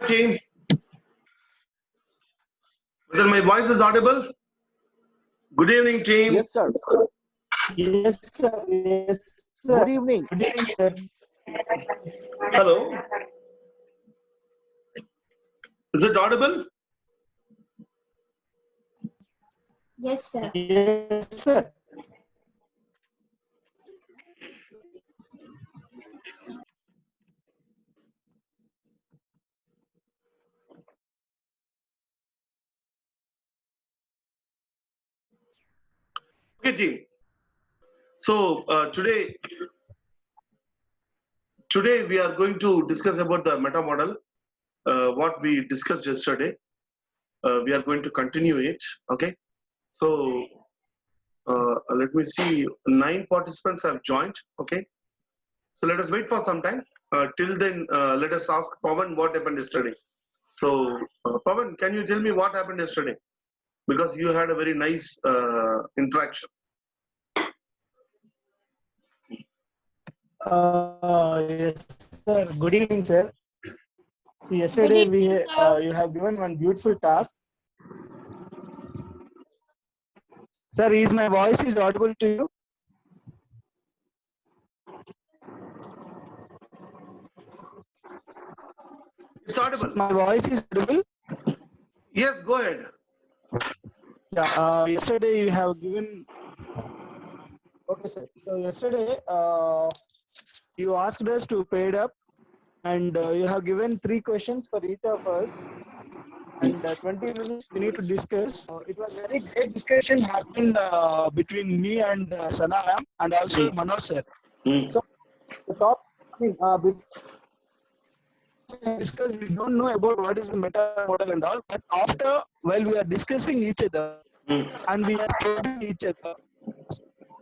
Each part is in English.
team. Whether my voice is audible? Good evening, team. Yes, sir. Yes, sir. Yes, sir. Good evening. Good evening, sir. Hello. Is it audible? Yes, sir. Yes, sir. Okay, team. So today we are going to discuss about the meta model. What we discussed yesterday. We are going to continue it. Okay. So let me see. 9 participants have joined. Okay. So let us wait for some time. Till then, let us ask Pawan what happened yesterday. So Pawan, can you tell me what happened yesterday? Because you had a very nice interaction. Yes, sir. Good evening, sir. So yesterday you have given one beautiful task. Sir, is my voice is audible to you? It's audible. My voice is audible. Yes, go ahead. Yeah. Yesterday you have given. Okay, sir. So yesterday you asked us to paid up, and you have given 3 questions for each of us. And 20 minutes we need to discuss. It was very great discussion happened between me and Sana ma'am and also Manoj sir. So the top, before we discuss, we don't know about what is the meta model and all, but after while we are discussing each other and we are probing each other,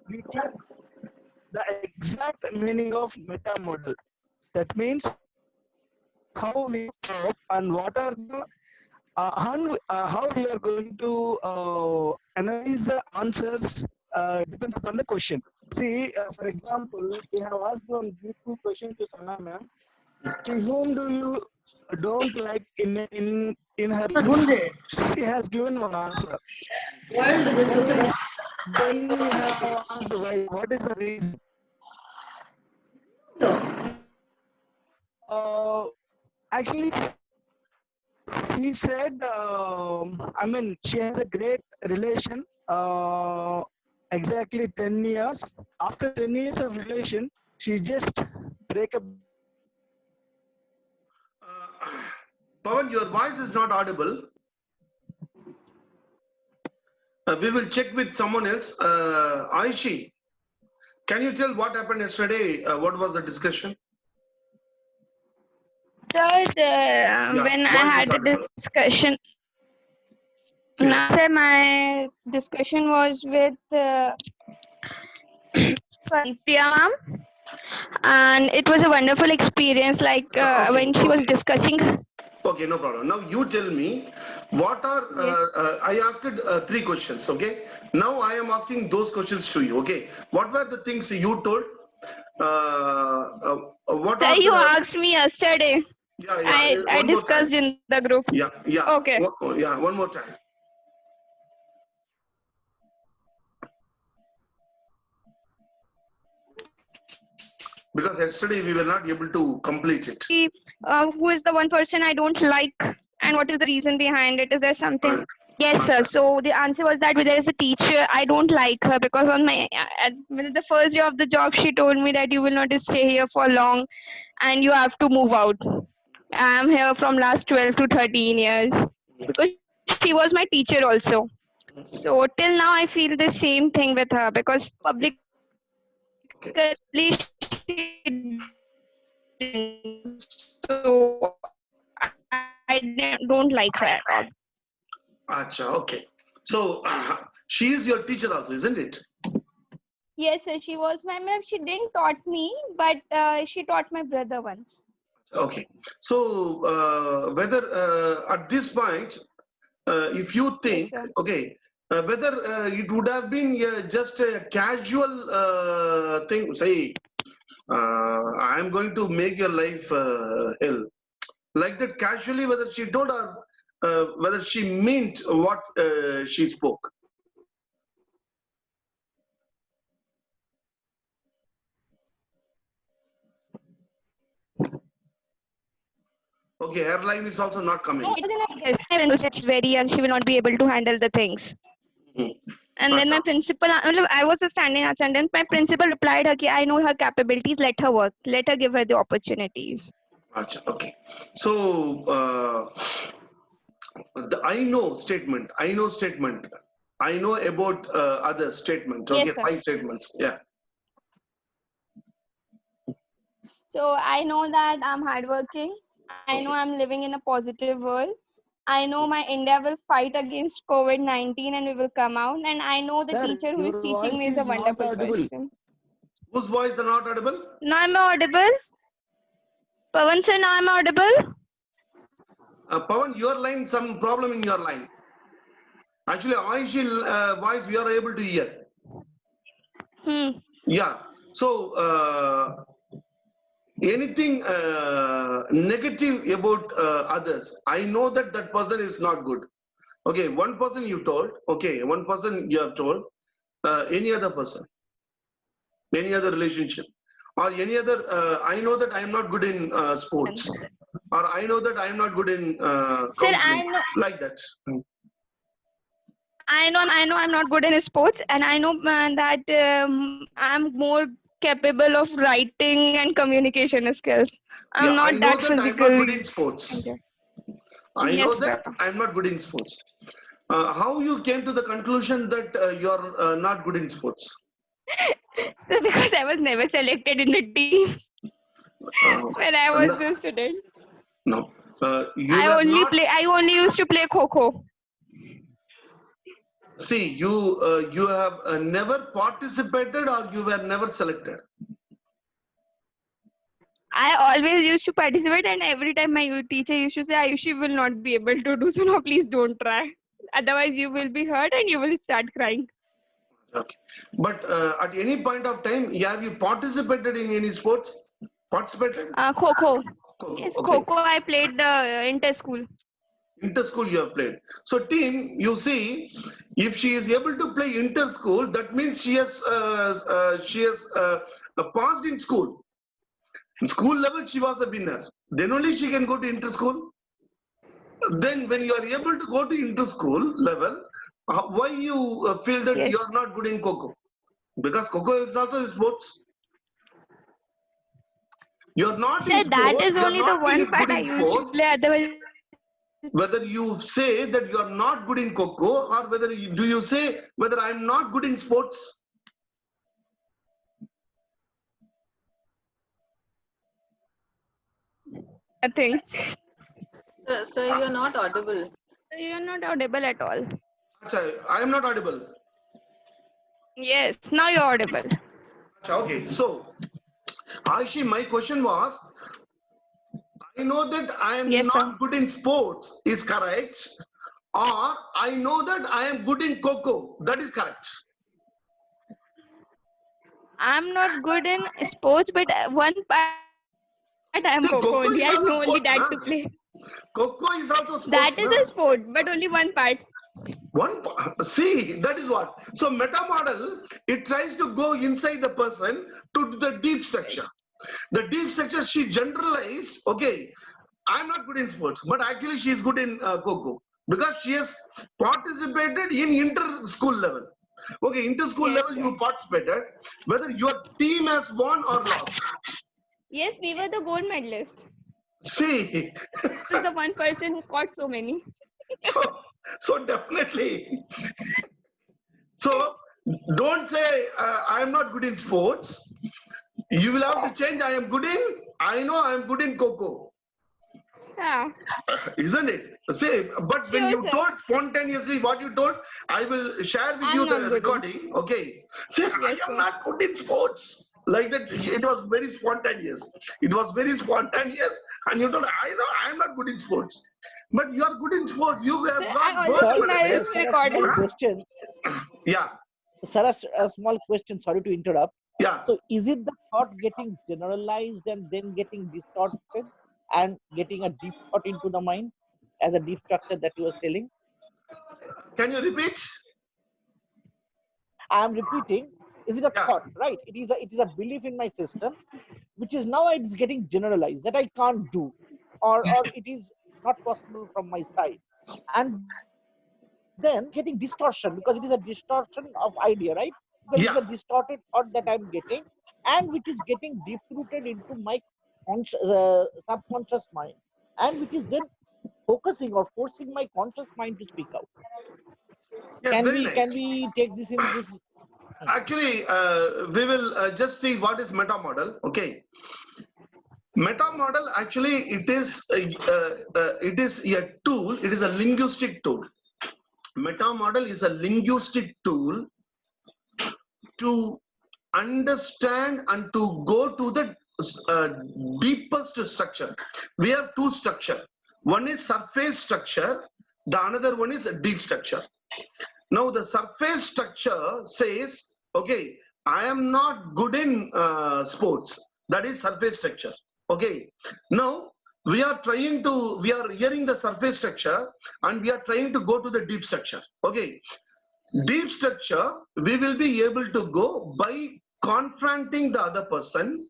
we get the exact meaning of meta model. That means how we probe and what are the how we are going to analyze the answers depends upon the question. See, for example, we have asked one beautiful question to Sana ma'am. See, whom do you don't like in her life? She has given one answer. Then we have asked why. What is the reason? Actually, he said, I mean, she has a great relation, exactly 10 years. After 10 years of relation, she just break up. Pawan, your voice is not audible. We will check with someone else. Aishi, can you tell what happened yesterday? What was the discussion? Sir, when I had the discussion, sir, my discussion was with Priya ma'am, and it was a wonderful experience. Like when she was discussing. Okay, no problem. Now you tell me what are I asked 3 questions. Okay. Now I am asking those questions to you. Okay. What were the things you told? What Sir, are you the... asked me yesterday. Yeah. I discussed in the group. Yeah. Okay. Yeah. One more time. Because yesterday we were not able to complete it. Who is the one person I don't like, and what is the reason behind it? Is there something? Yes, sir. So the answer was that there is a teacher, I don't like her because on my at the first day of the job, she told me that you will not stay here for long, and you have to move out. I am here from last 12 to 13 years because she was my teacher also. So till now, I feel the same thing with her because publicly she so I don't like her at all. Acha, okay. So she is your teacher also, isn't it? Yes, sir. She was my ma'am. She didn't taught me, but she taught my brother once. Okay. So whether at this point, if you think, Yes, okay, whether it would have been just a casual thing, say, I'm going to make your life hell. like that casually, whether she told or whether she meant what she spoke. Okay, airline is also not coming. No, it is in a she's very young, she will not be able to handle the things. And then my principal, I was a standing outside, and then my principal replied her, I know her capabilities, let her work, let her give her the opportunities. Okay. So, the I know statement, I know about other statement. Okay, Yes, sir. 5 statements. Yeah. So I know that I'm hardworking. I know I'm living in a positive world. I know my India will fight against COVID-19 and we will come out. And I know the Sir, teacher who is your teaching voice me is a is not wonderful audible. person. Whose voice is not audible? Now I'm audible. Pawan sir, now I'm audible. Pawan, your line, some problem in your line. Actually, Aishi's voice we are able to hear. Yeah. So, anything negative about others, I know that that person is not good. Okay, one person you told, okay, one person you have told, any other person, any other relationship, or any other, I know that I am not good in sports, or I know that I am not good in Sir, counseling, like that. I know I'm not good in sports, and I know that I'm more capable of writing and communication skills. I'm Yeah, not I know that that I'm physical. not good in sports. I know Yes, that sir. I'm not good in sports. How you came to the conclusion that you're not good in sports? Because I was never selected in the team when I was No. a student. No. You were not. I only used to play Kho. See, you have never participated or you were never selected. I always used to participate, and every time my teacher used to say, Ayushi will not be able to do so. No, please don't try. Otherwise, you will be hurt and you will start crying. Okay. But at any point of time, have you participated in any sports? Participated? Kho. Kho-kho, Yes, okay. Kho I played inter school. Inter-school you have played. So team, you see, if she is able to play inter-school, that means she has passed in school. In school level, she was a winner. Then only she can go to inter-school. Then when you are able to go to inter-school level, why you feel that Yes. you are not good in Kho-kho? Because Kho-kho is also sports. You are not in Sir, that sports. is You are only the not one part good I in used to sports. play. Otherwise, Whether you say that you are not good in Kho-kho, or whether do you say whether I am not good in sports? nothing. Sir, you're not audible. You're not audible at all. Acha, I am not audible. Yes, now you're audible. Acha, okay, so Aishi, my question was, I know that I am Yes, sir. not good in sports is correct, or I know that I am good in Kho-kho. That is correct. I'm not good in sports, but one part I'm See, Kho Kho-kho only. is I also know only sports, that na? to play. Kho-kho is also That sports, is na? a sport, but only one part. See, that is what. So meta model, it tries to go inside the person to the deep structure. The deep structure, she generalized, okay, I'm not good in sports, but actually she is good in Kho-kho because she has participated in inter-school level. Okay, inter-school Yes, level sir. you participated, whether your team has won or lost. Yes, we were the gold medalists. See, This is the one person who caught so many. so definitely. So don't say I am not good in sports. You will have to change. I am good in. I know I am good in Kho-kho. Yeah. Isn't it? Say, but when Sure, you sir. told spontaneously what you told, I will share with I'm you not the good in. recording. Okay. Say, Yes, I am sir. not good in sports. Like that, it was very spontaneous. It was very spontaneous, and you told, I know I am not good in sports, but you are good in sports. You have Sir, I got already gold Sir, emailed medal. this sir, a recording. small question. Yeah, Sir, a small question. Sorry to interrupt. yeah. So, is it the thought getting generalized and then getting distorted? and getting a deep thought into the mind as a deep structure that you were telling. Can you repeat? I am repeating, is it a Yeah. thought, right? It is a belief in my system, which is now it's getting generalized that I can't do, or it is not possible from my side. And then getting distortion because it is a distortion of idea, right? Because it is Yeah. a distorted thought that I'm getting, and which is getting deep rooted into my subconscious mind, and which is then focusing or forcing my conscious mind to speak out. Yes, very Can nice. we take this in this? Actually, we will just see what is meta model. Okay. Meta model actually it is a tool. It is a linguistic tool. Meta model is a linguistic tool to understand and to go to the uh, deepest structure. We have two structure. One is surface structure. The another one is a deep structure. Now the surface structure says, okay, I am not good in sports. That is surface structure. Okay. Now we are hearing the surface structure and we are trying to go to the deep structure. Okay. Deep structure, we will be able to go by confronting the other person,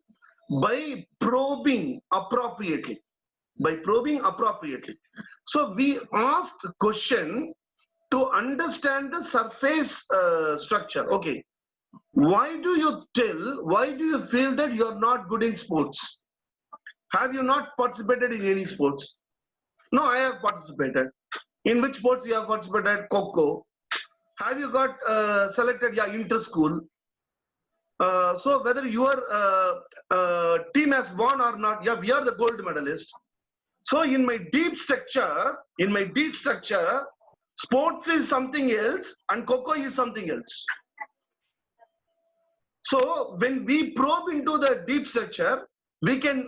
by probing appropriately. By probing appropriately. So we ask a question to understand the surface structure. Okay, why do you feel that you are not good in sports? Have you not participated in any sports? No, I have participated. In which sports you have participated? Coco. Have you got selected? Yeah, inter-school. So whether your team has won or not, yeah, we are the gold medalist. So in my deep structure, sports is something else and Coco is something else. So when we probe into the deep structure, we can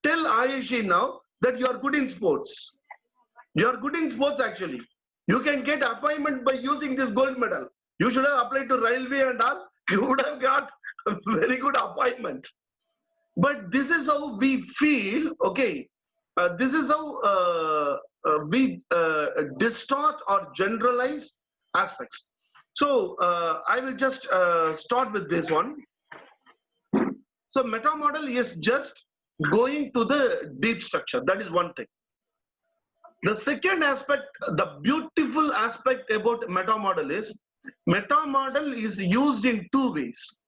tell Ayushi now that you are good in sports. You are good in sports actually. You can get appointment by using this gold medal. You should have applied to railway and all. You would have got a very good appointment. But this is how we feel, okay. This is how we distort or generalize aspects. So I will just start with this one. So meta model is just going to the deep structure. That is one thing. The second aspect, the beautiful aspect about meta model is used in two ways.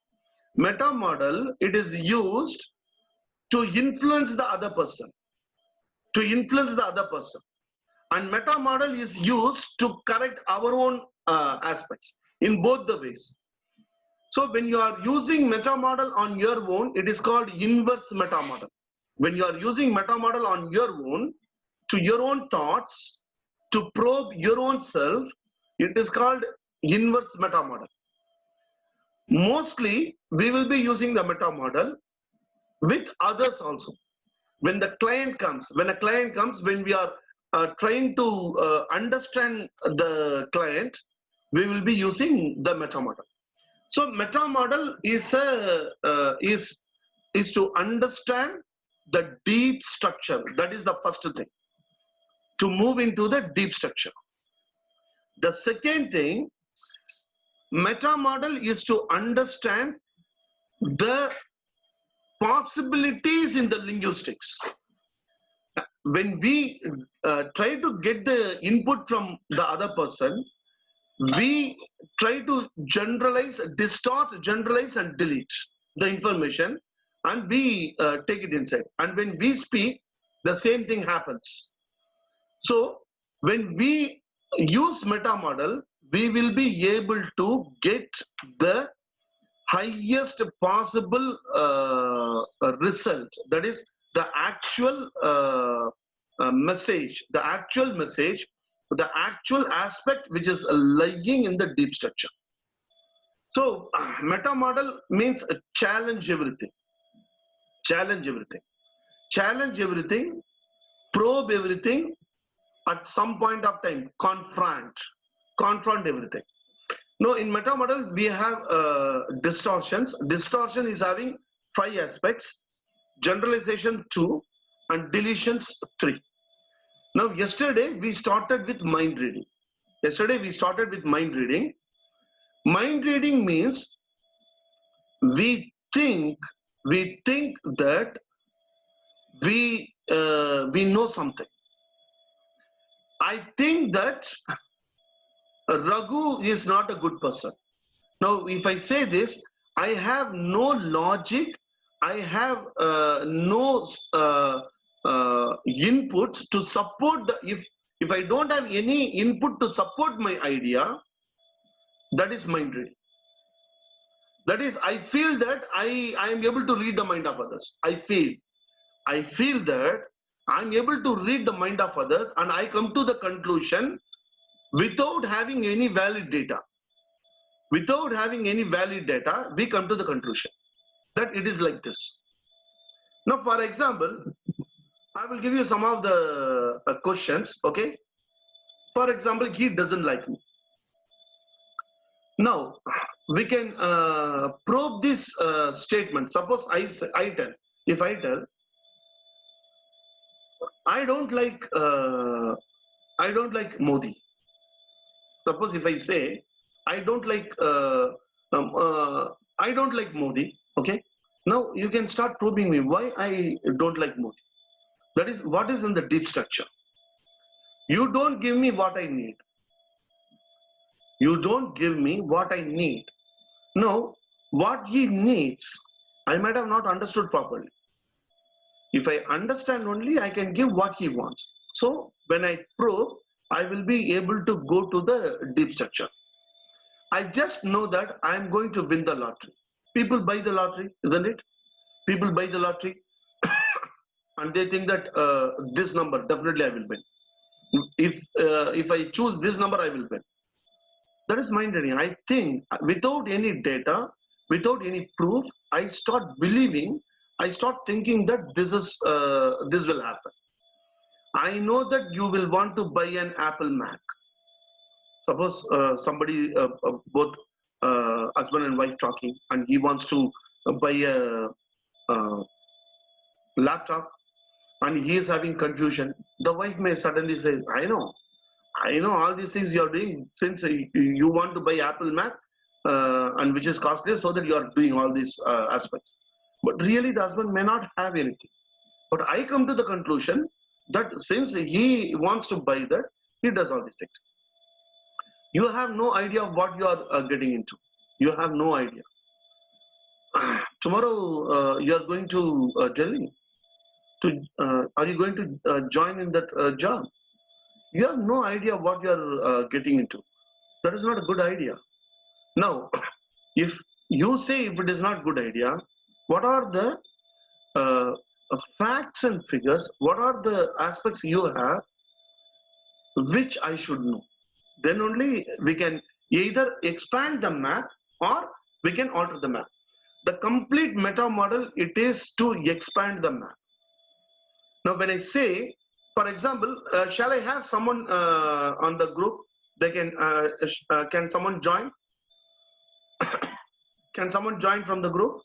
Meta model, it is used to influence the other person. And meta model is used to correct our own aspects in both the ways. So when you are using meta model on your own, it is called inverse meta model. When you are using meta model on your own, to your own thoughts, to probe your own self, it is called inverse meta model. Mostly, we will be using the meta model with others also. When a client comes, when we are trying to understand the client, we will be using the meta model. So meta model is to understand the deep structure. That is the first thing. To move into the deep structure. The second thing, meta model is to understand the possibilities in the linguistics. When we try to get the input from the other person, we try to generalize, distort, generalize and delete the information and we take it inside. And when we speak, the same thing happens. So when we use meta model, we will be able to get the highest possible result. That is the actual message, the actual aspect which is lying in the deep structure. So meta model means challenge everything, probe everything, at some point of time, confront everything. Now, in meta model, we have distortions. Distortion is having 5 aspects, generalization 2, and deletions 3. Now, yesterday we started with mind reading. Mind reading means we think that we know something. I think that Raghu is not a good person. Now, if I say this, I have no logic, I have no inputs to support the, if I don't have any input to support my idea, that is mind reading. That is, I feel that I am able to read the mind of others. I feel that I'm able to read the mind of others, and I come to the conclusion without having any valid data. Without having any valid data, we come to the conclusion that it is like this. Now, for example, I will give you some of the questions, okay? For example, he doesn't like me. Now, we can probe this statement. Suppose I tell, I don't like Modi. Suppose if I say, I don't like Modi, okay? Now you can start probing me why I don't like Modi. That is what is in the deep structure. You don't give me what I need. Now, what he needs, I might have not understood properly. If I understand only, I can give what he wants. So when I probe, I will be able to go to the deep structure. I just know that I am going to win the lottery. People buy the lottery, isn't it? People buy the lottery and they think that this number, definitely I will win. If I choose this number, I will win. That is mind reading. I think without any data, without any proof, I start believing, I start thinking that this will happen. I know that you will want to buy an Apple Mac. Suppose somebody, both husband and wife talking, and he wants to buy a laptop, and he is having confusion. The wife may suddenly say, I know all these things you are doing since you want to buy Apple Mac, and which is costly, so that you are doing all these aspects. But really the husband may not have anything. But I come to the conclusion that since he wants to buy that, he does all these things. You have no idea of what you are getting into. You have no idea. Tomorrow you are going to Delhi. Are you going to join in that job? You have no idea what you are getting into. That is not a good idea. Now, if you say if it is not good idea, what are the facts and figures? What are the aspects you have which I should know? Then only we can either expand the map or we can alter the map. The complete meta model, it is to expand the map. Now, when I say, for example, shall I have someone on the group? They can someone join? Can someone join from the group?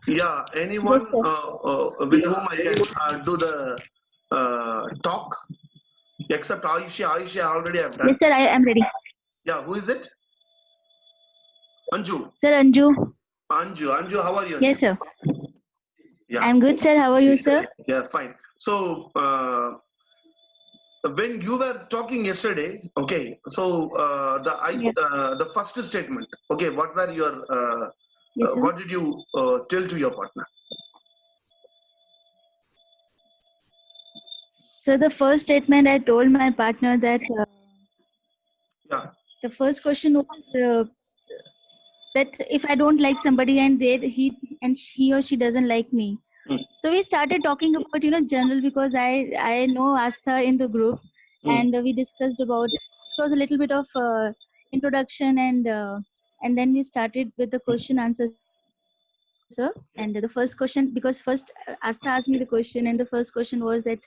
Yeah, anyone Yes, sir. with whom I can do the talk? Except Aisha. Aisha already have done. Yes, sir, I am ready. Yeah, who is it? Anju. Sir, Anju. Anju, how are you? Anju? Yes, sir. Yeah. I'm good, sir. How are you, sir? Yeah, fine. So when you were talking yesterday, okay. So the first statement, okay. What were your Yes, sir. what did you tell to your partner? So the first statement I told my partner that Yeah. the first question was that if I don't like somebody and he or she doesn't like me. So we started talking about general, because I know Astha in the group, and we discussed about, it was a little bit of introduction, and then we started with the question answer, sir. And the first question, because first Astha asked me the question, and the first question was that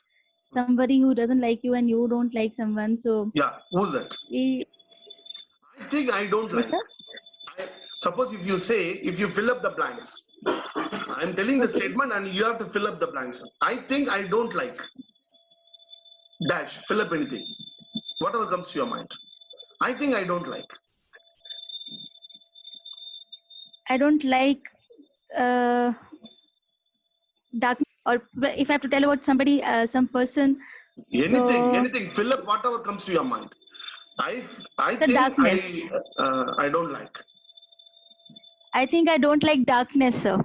somebody who doesn't like you and you don't like someone. So yeah, who's that? we, I think I don't yes, like. sir? Suppose if you say, if you fill up the blanks, I'm telling the statement and you have to fill up the blanks. I think I don't like. Dash, fill up anything. Whatever comes to your mind. I think I don't like. I don't like dark. Or if I have to tell about somebody, some person. Anything. Fill up whatever comes to your mind. I The think darkness. I don't like. I think I don't like darkness, sir.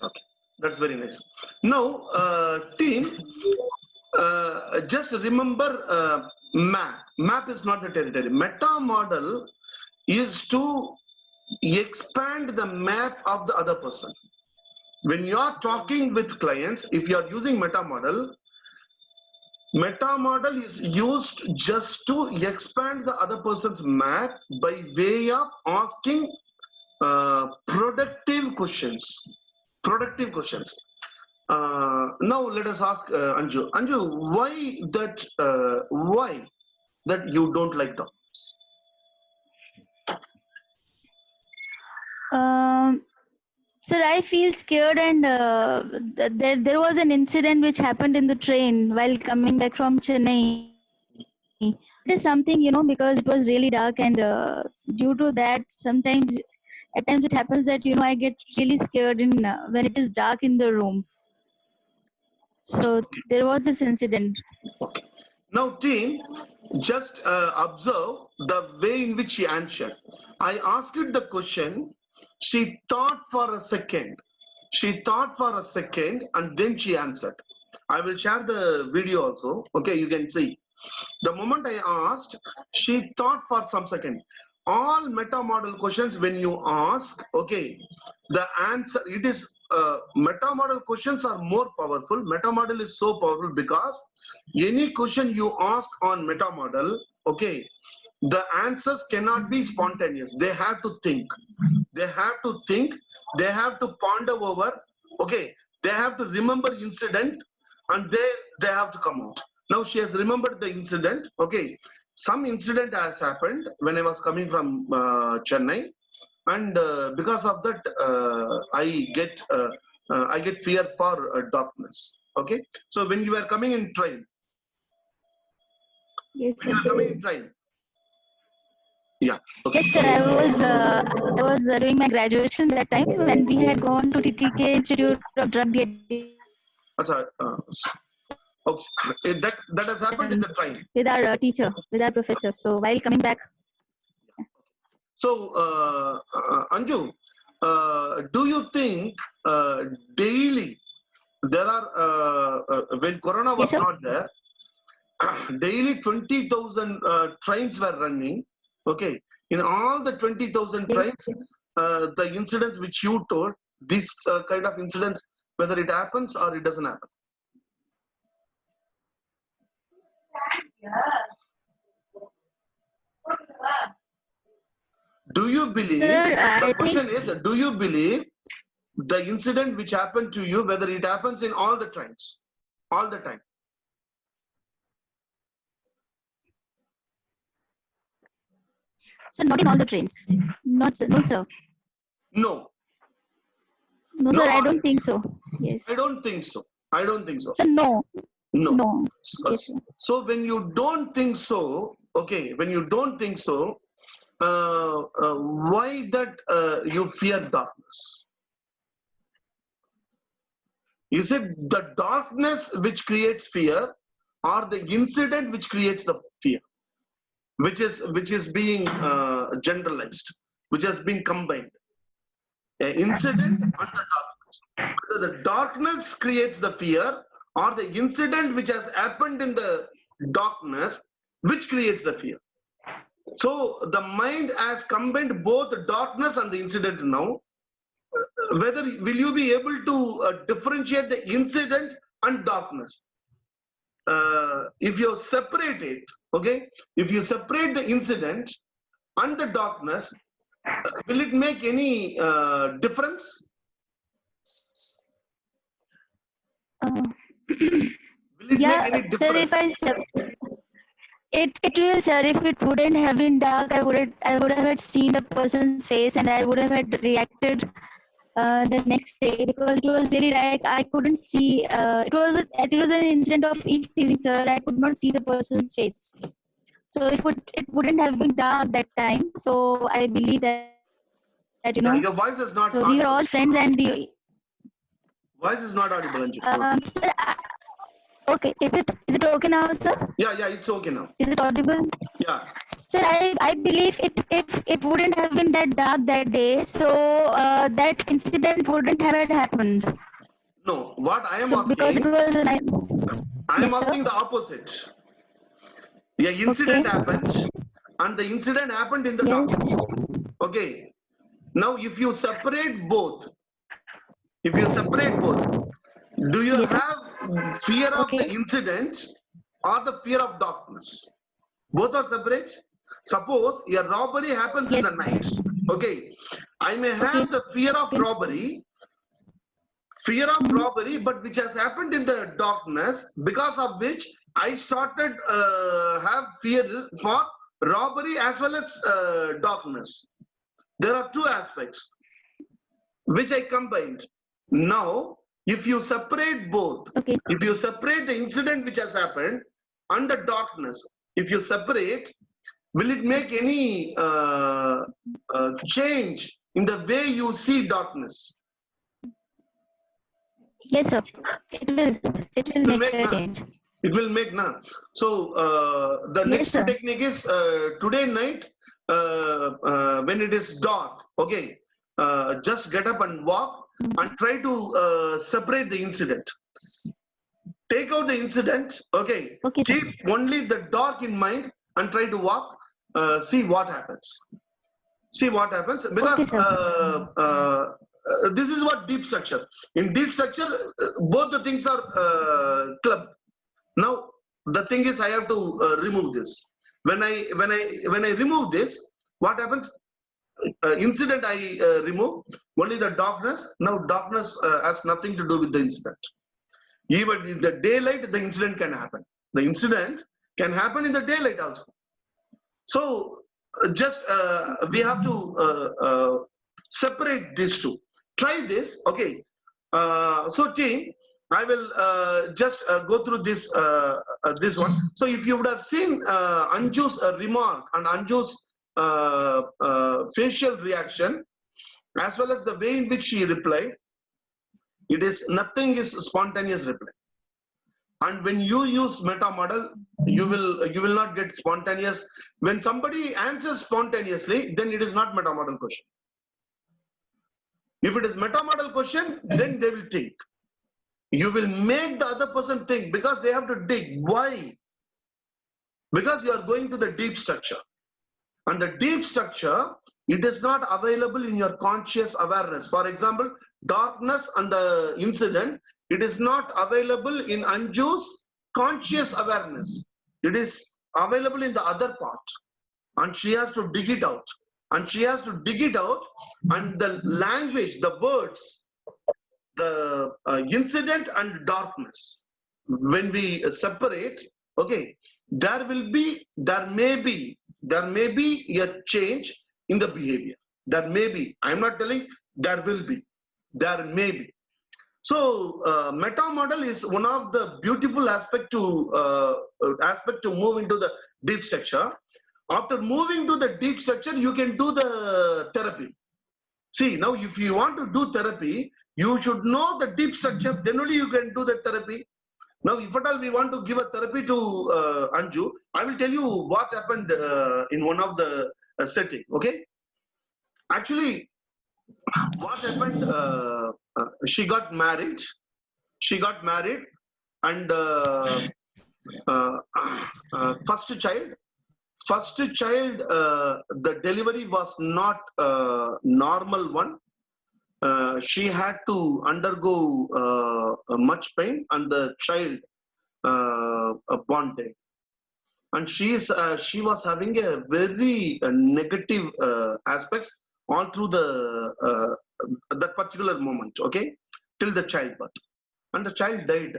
Okay, that's very nice. Now, team, just remember map. Map is not the territory. Meta model is to expand the map of the other person. When you are talking with clients, if you are using meta model is used just to expand the other person's map by way of asking productive questions. Productive questions. Now let us ask Anju. Anju, why that you don't like doctors? Sir, I feel scared, and there was an incident which happened in the train while coming back from Chennai. It is something, because it was really dark, and due to that, at times it happens that I get really scared in when it is dark in the room. So there was this incident. Okay. Now, team, just observe the way in which she answered. I asked her the question. She thought for a second. And then she answered. I will share the video also. Okay, you can see. The moment I asked, she thought for some second. All meta model questions, when you ask, okay, the answer, it is meta model questions are more powerful. Meta model is so powerful because any question you ask on meta model, okay, the answers cannot be spontaneous. They have to think. They have to ponder over, okay, they have to remember incident, and they have to come out. Now she has remembered the incident. Okay, some incident has happened when I was coming from Chennai, and because of that, I get fear for darkness. Okay, so when you are coming in train, Yes, when you are coming in train, yeah. Okay. Yes, sir. I was doing my graduation that time when we had gone to TTK Institute of Drug Addiction Okay, that has happened in the train. with our teacher, with our professor. So while coming back. So, Anju, do you think daily there are, when Corona was Yes, sir. not there, daily 20,000 trains were running. Okay, in all the 20,000 Yes. trains, the incidents which you told, this kind of incidents, whether it happens or it doesn't happen. Do you believe, Sir, the question is, do you believe the incident which happened to you, whether it happens in all the trains, all the time? Sir, not in all the trains. Not, sir. No, sir. No. No, sir, I don't think so. Yes. I don't think so. Sir, no. No. No. Yes, sir. So when you don't think so, okay, when you don't think so, why that you fear darkness? Is it the darkness which creates fear, or the incident which creates the fear, which is being generalized, which has been combined? An incident and the darkness. Whether the darkness creates the fear, or the incident which has happened in the darkness which creates the fear. So the mind has combined both the darkness and the incident now. Whether will you be able to differentiate the incident and darkness? If you separate it, okay, if you separate the incident and the darkness, will it make any difference? Will it make any difference? Sir, It will, sir. If it wouldn't have been dark, I would have had seen the person's face and I would have had reacted the next day, because it was really like I couldn't see. It was an incident of eve teasing, sir. I could not see the person's face, so it wouldn't have been dark that time. So I believe that Yeah, your voice is not So we were audible. all friends, and Voice is not audible, Anju. sir, okay. Is it okay now, sir? Yeah, it's okay now. Is it audible? Yeah. Sir, I believe it wouldn't have been that dark that day, so that incident wouldn't have happened. No, what I am So because it asking, was a night. I am Yes, sir. asking the opposite. Yeah, incident Okay. happened, and the incident happened in the Yes. darkness. Okay. Now, if you separate both, do you Yes, sir. have fear of the Okay. incident or the fear of darkness? Both are separate. Suppose a robbery happens in the Yes. night. Okay. I may have the fear of robbery, but which has happened in the darkness, because of which I started have fear for robbery as well as darkness. There are two aspects which I combined. Now, if you separate both, Okay. if you separate the incident which has happened and the darkness, if you separate, will it make any change in the way you see darkness? Yes, sir. It will will make make a na. change. It will make na. So the Yes, next sir. technique is today night when it is dark. Okay, just get up and walk and try to separate the incident. Take out the incident. Okay, Okay, sir. keep only the dark in mind and try to walk. See what happens. See what happens, because sir. this is what deep structure. In deep structure, both the things are clubbed. Now the thing is, I have to remove this. When I remove this, what happens? Incident I remove, only the darkness. Now darkness has nothing to do with the incident. Even in the daylight, the incident can happen. The incident can happen in the daylight also. So just we have to separate these two. Try this. Okay. So team, I will just go through this this one. So if you would have seen Anju's remark and Anju's facial reaction, as well as the way in which she replied, it is nothing is spontaneous reply. And when you use meta model, you will not get spontaneous. When somebody answers spontaneously, then it is not meta model question. If it is meta model question, then they will think. You will make the other person think, because they have to dig. Why? Because you are going to the deep structure. And the deep structure, it is not available in your conscious awareness. For example, darkness and the incident, it is not available in Anju's conscious awareness. It is available in the other part. And she has to dig it out. And she has to dig it out, and the language, the words, the incident and darkness, when we separate, okay, there may be a change in the behavior. There may be. I'm not telling there will be. There may be. So meta model is one of the beautiful aspect to move into the deep structure. After moving to the deep structure, you can do the therapy. See, now if you want to do therapy, you should know the deep structure, then only you can do the therapy. Now, if at all we want to give a therapy to Anju, I will tell you what happened in one of the setting, okay? Actually, what happened, she got married, and first child, the delivery was not normal one. She had to undergo much pain, and the child born dead. And she was having a very negative aspects all through the that particular moment, okay, till the childbirth. and the child died.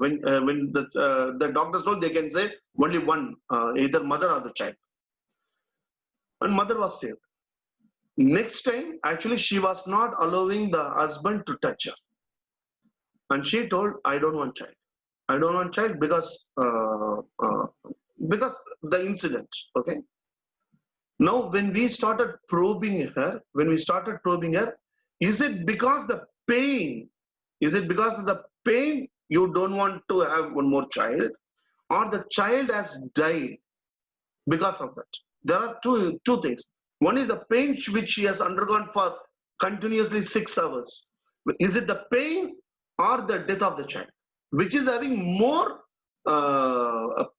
When the doctors told, they can say only one, either mother or the child, and mother was saved. Next time, actually, she was not allowing the husband to touch her, and she told, "I don't want child. I don't want child because the incident." Okay. Now, when we started probing her, is it because the pain? Is it because of the pain you don't want to have one more child, or the child has died because of that? There are two things. One is the pain which she has undergone for continuously 6 hours. Is it the pain or the death of the child, which is having more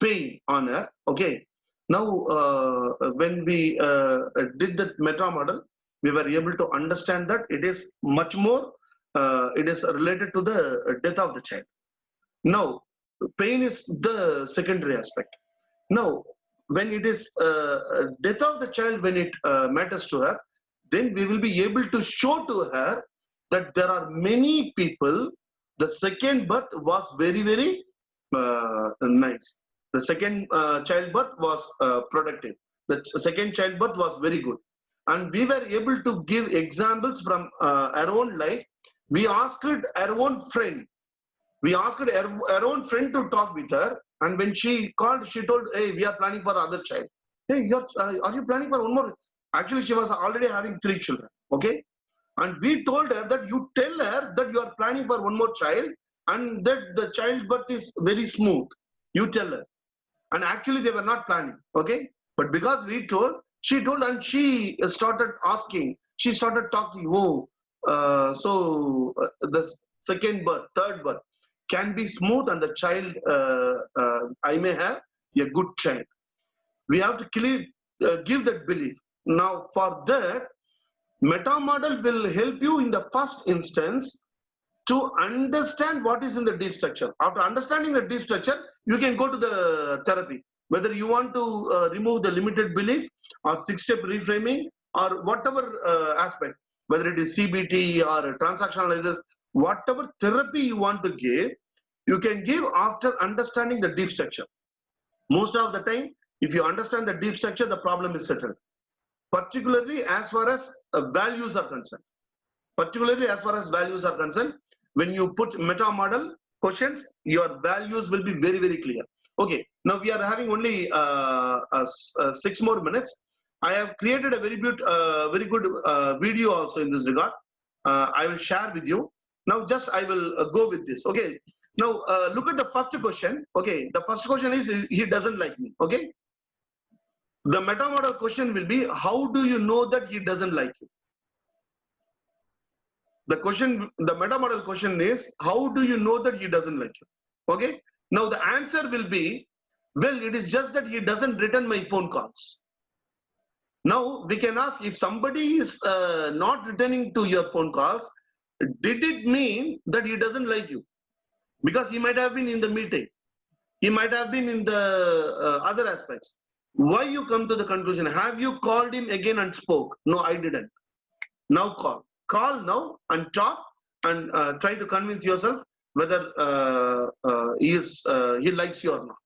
pain on her? Okay. Now, when we did that meta model, we were able to understand that it is much more, it is related to the death of the child. Now, pain is the secondary aspect. Now, when it is death of the child, when it matters to her, then we will be able to show to her that there are many people, the second birth was very, very nice. The second childbirth was productive. The second childbirth was very good. And we were able to give examples from our own life. We asked her own friend. We asked her own friend to talk with her. And when she called, she told, "Hey, we are planning for other child." "Hey, are you planning for one more?" Actually, she was already having 3 children. Okay. And we told her that you tell her that you are planning for one more child and that the childbirth is very smooth. You tell her. And actually, they were not planning. Okay. But because we told, she told, and she started asking, she started talking. "Oh, the second birth, third birth can be smooth, and the child, I may have a good child." We have to give that belief. Now, for that, meta model will help you in the first instance to understand what is in the deep structure. After understanding the deep structure, you can go to the therapy. Whether you want to remove the limited belief or 6-step reframing or whatever aspect, whether it is CBT or transaction analysis, whatever therapy you want to give, you can give after understanding the deep structure. Most of the time, if you understand the deep structure, the problem is settled. Particularly as far as values are concerned. When you put meta model questions, your values will be very, very clear. Okay, now we are having only 6 more minutes. I have created a very good video also in this regard. I will share with you. Now just I will go with this. Okay, now look at the first question. Okay, the first question is, he doesn't like me. Okay, the meta model question will be, how do you know that he doesn't like you? The meta model question is, how do you know that he doesn't like you? Okay. Now the answer will be, well, it is just that he doesn't return my phone calls. Now we can ask, if somebody is not returning to your phone calls, did it mean that he doesn't like you? Because he might have been in the meeting. He might have been in the other aspects. Why you come to the conclusion? Have you called him again and spoke? No, I didn't. Now call. Call now and talk and try to convince yourself whether he likes you or not.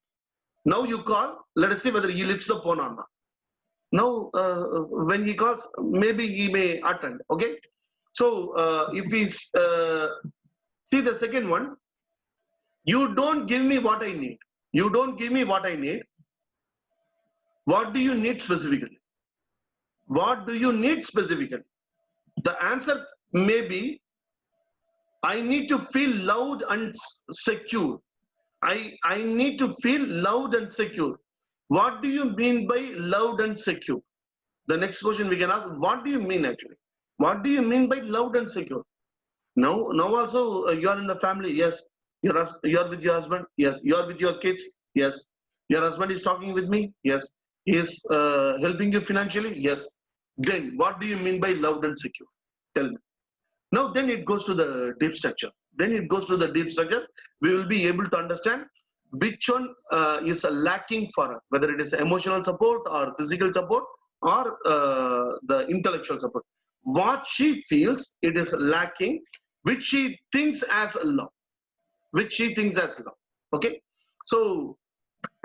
Now you call. Let us see whether he lifts the phone or not. Now, when he calls, maybe he may attend. Okay. So if he's see the second one, you don't give me what I need. You don't give me what I need. What do you need specifically? What do you need specifically? The answer may be, I need to feel loud and secure. I need to feel loud and secure. What do you mean by loud and secure? The next question we can ask, what do you mean actually? What do you mean by loud and secure? Now also you are in the family. Yes. You are with your husband. Yes. You are with your kids. Yes. Your husband is talking with me. Yes. He is helping you financially. Yes. Then what do you mean by loud and secure? Tell me. Now then it goes to the deep structure. We will be able to understand which one is lacking for her, whether it is emotional support or physical support or the intellectual support. What she feels it is lacking, which she thinks as love. which she thinks as love. Okay, so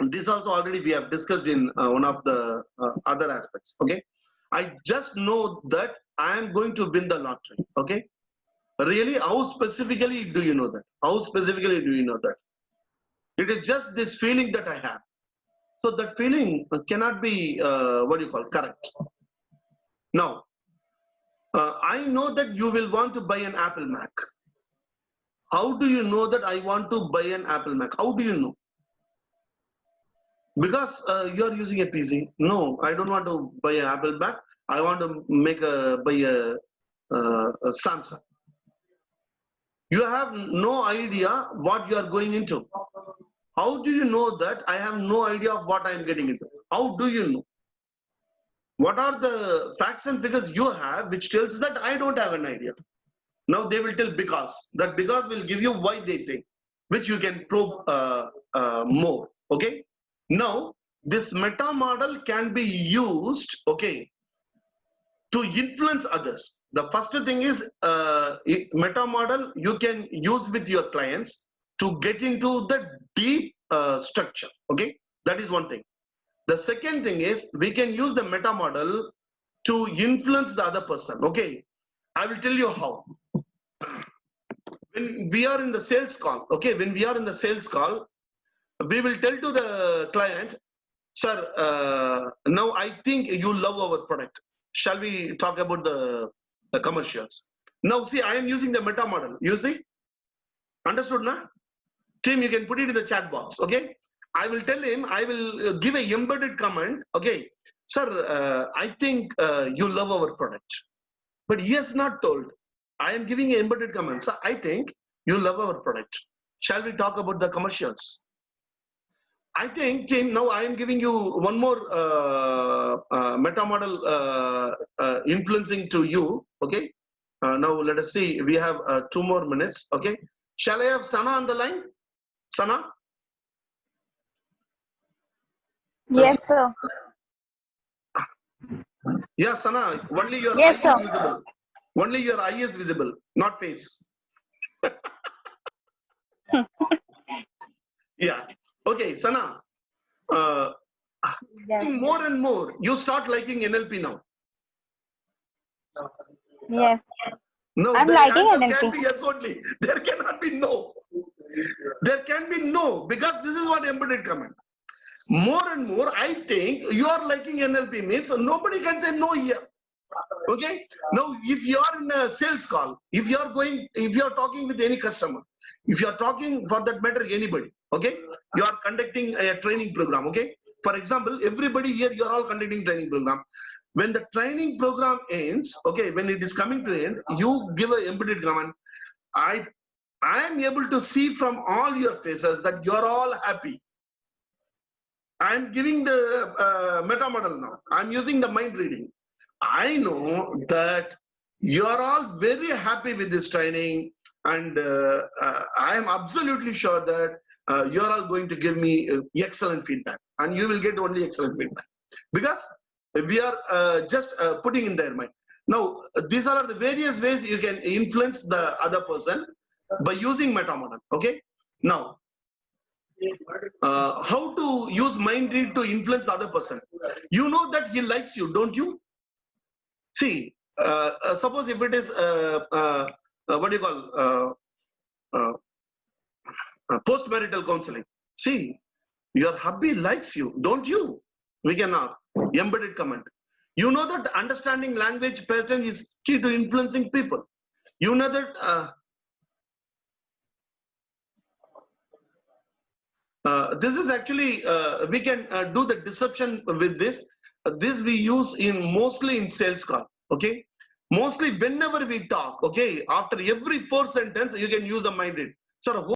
this also already we have discussed in one of the other aspects. Okay, I just know that I am going to win the lottery. Okay, really, how specifically do you know that? How specifically do you know that? It is just this feeling that I have. So that feeling cannot be correct. Now, I know that you will want to buy an Apple Mac. How do you know that I want to buy an Apple Mac? How do you know? Because you are using a PC. No, I don't want to buy an Apple Mac. I want to buy a Samsung. You have no idea what you are going into. How do you know that I have no idea of what I am getting into? How do you know? What are the facts and figures you have which tells that I don't have an idea? Now they will tell because. That because will give you why they think, which you can probe more. Okay. Now this meta model can be used, okay, to influence others. The first thing is meta model you can use with your clients to get into the deep structure. Okay, that is one thing. The second thing is we can use the meta model to influence the other person. Okay, I will tell you how. When we are in the sales call, okay, when we are in the sales call, we will tell to the client, sir, now I think you love our product. Shall we talk about the commercials? Now see, I am using the meta model. You see? Understood, na? Team, you can put it in the chat box, okay? I will tell him, I will give a embedded comment, okay? Sir, I think you love our product. But he has not told. I am giving an embedded comment. So I think you love our product. Shall we talk about the commercials? I think, team, now I am giving you one more meta model influencing to you, okay? Now let us see, we have 2 more minutes, okay? Shall I have Sana on the line? Sana? Yes, sir. Yeah, Sana, only your Yes, eye sir. is visible. Only your eye is visible, not face. Yeah. Okay, Sana. Yes. More and more, you start liking NLP now. Yes. No, I'm the liking answer NLP. can be yes only. There cannot be no. There can be no, because this is what embedded comment. More and more, I think you are liking NLP means nobody can say no here. Okay. Now, if you are in a sales call, if you are talking with any customer, if you are talking for that matter anybody, okay, you are conducting a training program. Okay. For example, everybody here, you are all conducting training program. When the training program ends, okay, when it is coming to end, you give an embedded comment. I am able to see from all your faces that you are all happy. I am giving the meta model now. I am using the mind reading. I know that you are all very happy with this training, and I am absolutely sure that you are all going to give me excellent feedback, and you will get only excellent feedback, because we are just putting in their mind. Now, these are the various ways you can influence the other person by using meta model. Okay. Now, how to use mind read to influence the other person? You know that he likes you, don't you? See, suppose if it is what do you call post-marital counseling. See, your hubby likes you, don't you? We can ask. Embedded comment. You know that understanding language pattern is key to influencing people. You know that this is actually we can do the deception with this. This we use in mostly in sales call. Okay. Mostly whenever we talk, okay, after every 4 sentence, you can use the mind read. Sir,